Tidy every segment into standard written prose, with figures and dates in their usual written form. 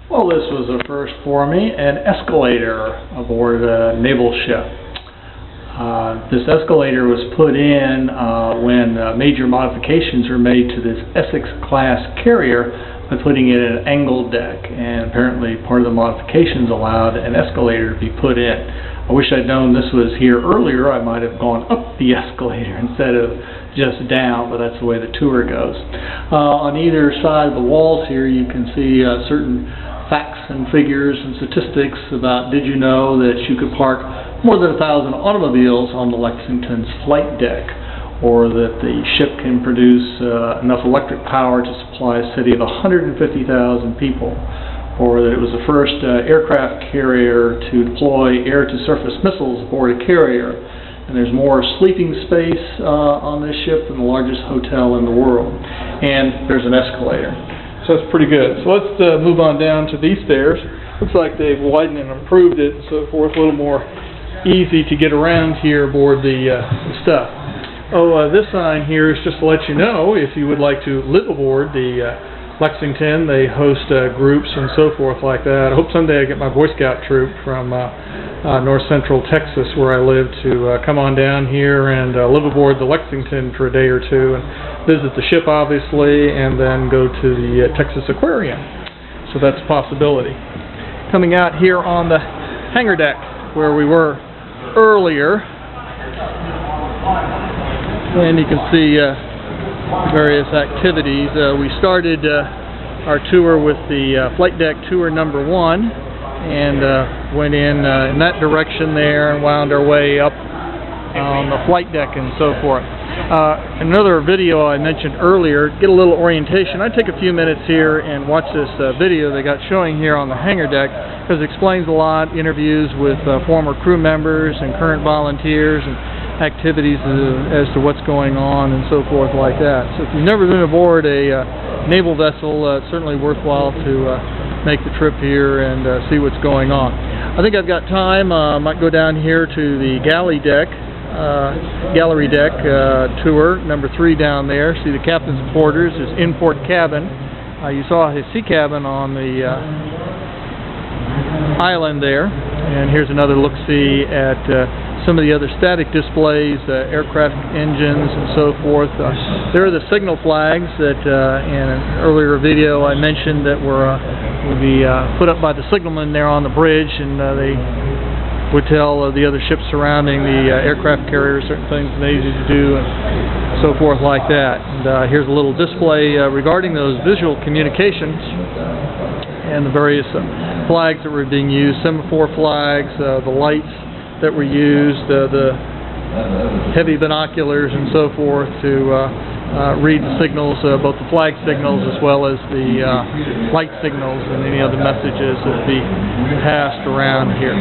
Well, this was a first for me, an escalator aboard a naval ship. This escalator was put in when major modifications were made to this Essex-class carrier by putting it in an angled deck, and apparently part of the modifications allowed an escalator to be put in. I wish I'd known this was here earlier. I might have gone up the escalator instead of just down, but that's the way the tour goes. On either side of the walls here you can see certain facts and figures and statistics about did you know that you could park more than 1,000 automobiles on the Lexington's flight deck, or that the ship can produce enough electric power to supply a city of 150,000 people, or that it was the first aircraft carrier to deploy air-to-surface missiles aboard a carrier, and there's more sleeping space on this ship than the largest hotel in the world, and there's an escalator. So it's pretty good. So let's move on down to these stairs. Looks like they've widened and improved it and so forth, a little more easy to get around here aboard the stuff. Oh, this sign here is just to let you know if you would like to live aboard the Lexington. They host groups and so forth like that. I hope someday I get my Boy Scout troop from north central Texas where I live to come on down here and live aboard the Lexington for a day or two and visit the ship obviously, and then go to the Texas Aquarium. So that's a possibility. Coming out here on the hangar deck where we were earlier, and you can see various activities. We started our tour with the flight deck tour number 1 and went in that direction there and wound our way up on the flight deck and so forth. Another video I mentioned earlier, get a little orientation. I'd take a few minutes here and watch this video they got showing here on the hangar deck, because it explains a lot, interviews with former crew members and current volunteers and activities as to what's going on and so forth like that. So if you've never been aboard a naval vessel, it's certainly worthwhile to make the trip here and see what's going on. I think I've got time. I might go down here to the gallery deck tour, number 3 down there. See the captain's quarters, his in-port cabin. You saw his sea cabin on the island there. And here's another look-see at some of the other static displays, aircraft engines and so forth. There are the signal flags that in an earlier video I mentioned that would be put up by the signalmen there on the bridge, and they would tell the other ships surrounding the aircraft carrier certain things they needed to do and so forth like that. And here's a little display regarding those visual communications and the various flags that were being used, semaphore flags, the lights that were used, the heavy binoculars and so forth to read the signals, both the flag signals as well as the light signals and any other messages that would be passed around here.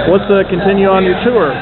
Let's continue on your tour.